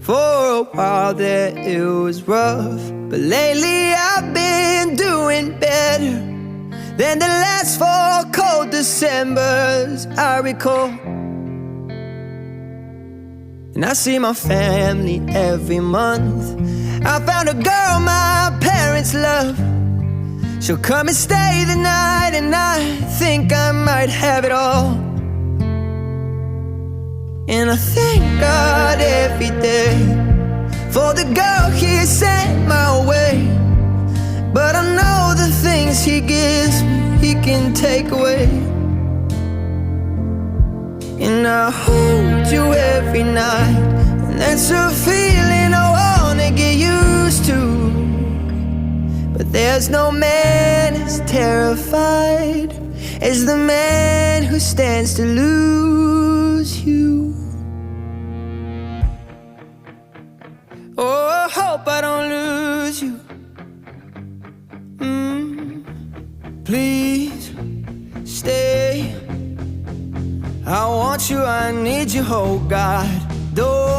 For a while there it was rough, but lately I've been doing better than the last 4 cold Decembers I recall. And I see my family every month. I found a girl my parents love. She'll come and stay the night, and I think I might have it all. And I thank God every day for the girl He sent my way. But I know the things He gives me, He can take away. And I hold you every night, and that's a feeling I wanna get used to. But there's no man as terrified as the man who stands to lose you. Oh, I hope I don't lose you. Please stay. I want you, I need you, oh God. Don't